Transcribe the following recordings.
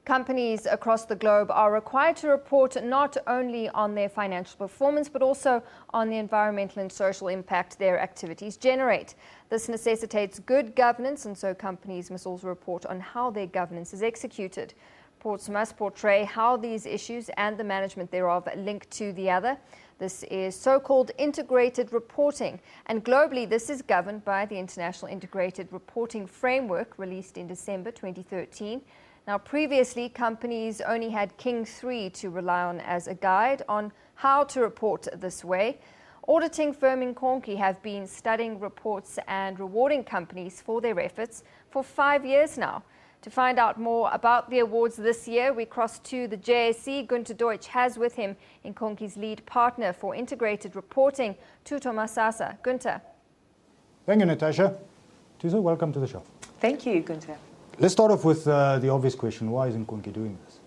Companies across the globe are required to report not only on their financial performance, but also on the environmental and social impact their activities generate. This necessitates good governance, and so companies must also report on how their governance is executed. Reports must portray how these issues and the management thereof link to the other. This is so-called integrated reporting, and globally this is governed by the International Integrated Reporting Framework released in December 2013. Now, previously, companies only had King 3 to rely on as a guide on how to report this way. Auditing firm Nkonki have been studying reports and rewarding companies for their efforts for 5 years now. To find out more about the awards this year, we cross to the JSE. Gunter Deutsch has with him Nkonki's lead partner for integrated reporting, Thuto Masasa. Gunter. Thank you, Natasha. Thuto, welcome to the show. Thank you, Gunter. Let's start off with the obvious question. Why is Nkonki doing this?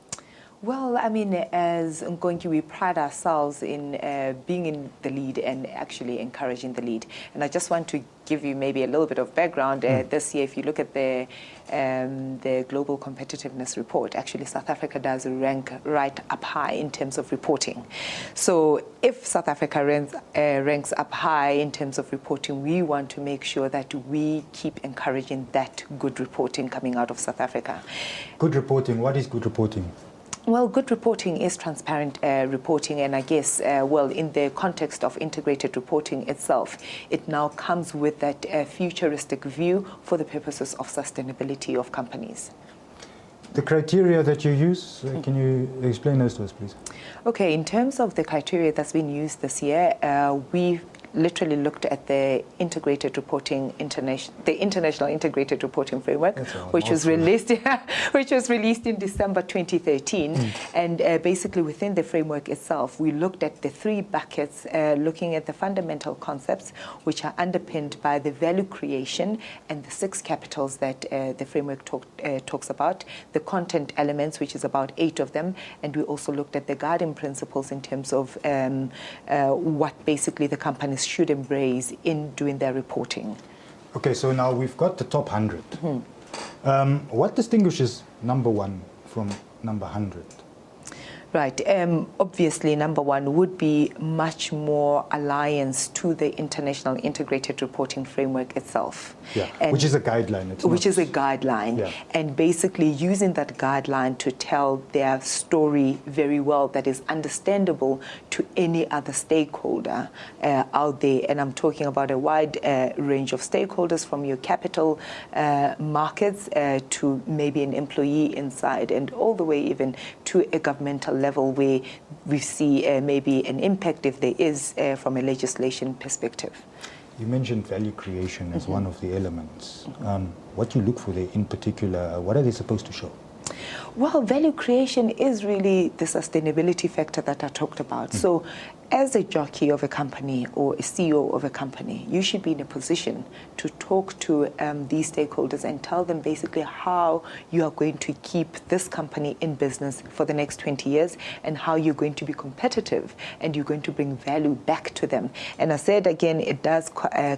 Well, I mean, as Nkonki, we pride ourselves in being in the lead and actually encouraging the lead. And I just want to give you maybe a little bit of background. This year, if you look at the Global Competitiveness Report, actually South Africa does rank right up high in terms of reporting. So if South Africa ranks up high in terms of reporting, we want to make sure that we keep encouraging that good reporting coming out of South Africa. Good reporting. What is good reporting? Well, good reporting is transparent reporting, and I guess, well, in the context of integrated reporting itself, it now comes with that futuristic view for the purposes of sustainability of companies. The criteria that you use, can you explain those to us, please? Okay, in terms of the criteria that's been used this year, we literally looked at the integrated reporting international integrated reporting framework, which was released in December 2013. And basically within the framework itself, we looked at the three buckets, looking at the fundamental concepts which are underpinned by the value creation and the 6 capitals that the framework talks about, the content elements, which is about 8 of them, and we also looked at the guiding principles in terms of what basically the companies should embrace in doing their reporting. Okay, so now we've got the top 100. What distinguishes number 1 from number 100? Right. Obviously, number 1 would be much more alliance to the International Integrated Reporting Framework itself. Yeah, which is a guideline. Which is a guideline. Yeah. And basically using that guideline to tell their story very well that is understandable to any other stakeholder out there. And I'm talking about a wide range of stakeholders, from your capital markets to maybe an employee inside, and all the way even to a governmental level where we see maybe an impact if there is from a legislation perspective. You mentioned value creation as one of the elements. What do you look for there in particular? What are they supposed to show? Well, value creation is really the sustainability factor that I talked about. So as a jockey of a company or a CEO of a company, you should be in a position to talk to these stakeholders and tell them basically how you are going to keep this company in business for the next 20 years and how you're going to be competitive and you're going to bring value back to them. And I said again, it does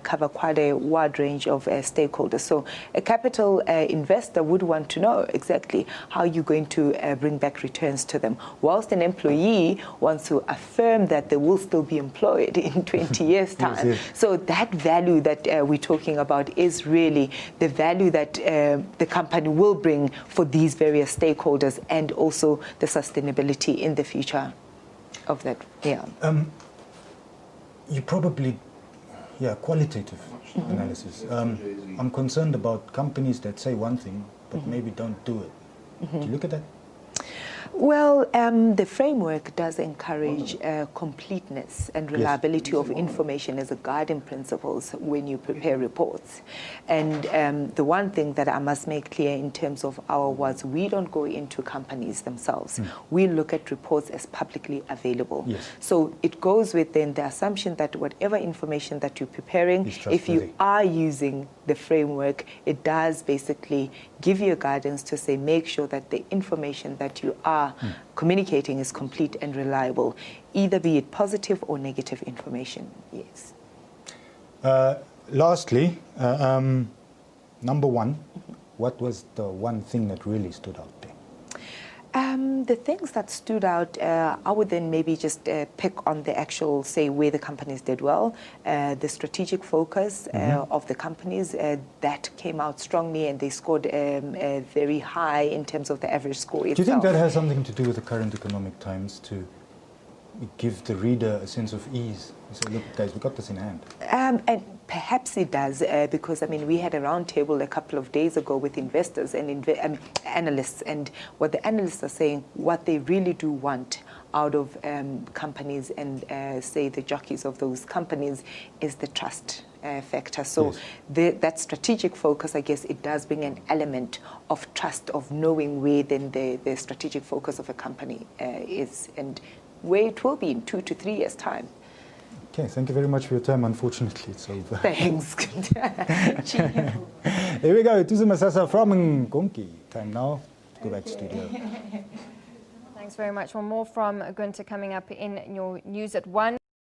cover quite a wide range of stakeholders. So a capital investor would want to know exactly how you're going to bring back returns to them, whilst an employee wants to affirm that they will still be employed in 20 years' time. Yes. So that value that we're talking about is really the value that the company will bring for these various stakeholders, and also the sustainability in the future of that. Yeah. You probably, qualitative analysis. I'm concerned about companies that say one thing but maybe don't do it. Do you look at that? Well, the framework does encourage completeness and reliability of information as a guiding principles when you prepare reports. And the one thing that I must make clear in terms of our awards, we don't go into companies themselves. We look at reports as publicly available. Yes. So it goes within the assumption that whatever information that you're preparing, if you are using the framework, it does basically give you a guidance to say, make sure that the information that you are communicating is complete and reliable, either be it positive or negative information. Yes. Lastly, number 1, what was the one thing that really stood out there? The things that stood out, I would then maybe just pick on the actual, say, where the companies did well, the strategic focus of the companies that came out strongly, and they scored very high in terms of the average score itself. Do you think that has something to do with the current economic times to give the reader a sense of ease? You say, look, guys, we got this in hand. And perhaps it does, because, I mean, we had a roundtable a couple of days ago with investors and analysts, and what the analysts are saying, what they really do want out of companies and, say, the jockeys of those companies is the trust factor. So yes, that strategic focus, I guess, it does bring an element of trust, of knowing where then the strategic focus of a company is and where it will be in 2 to 3 years' time. Okay, thank you very much for your time. Unfortunately, it's over. Thanks. Here we go, Thuto Masasa from Nkonki. Time now to go back to studio. Thanks very much. Well, more from Gunter coming up in your news at 1.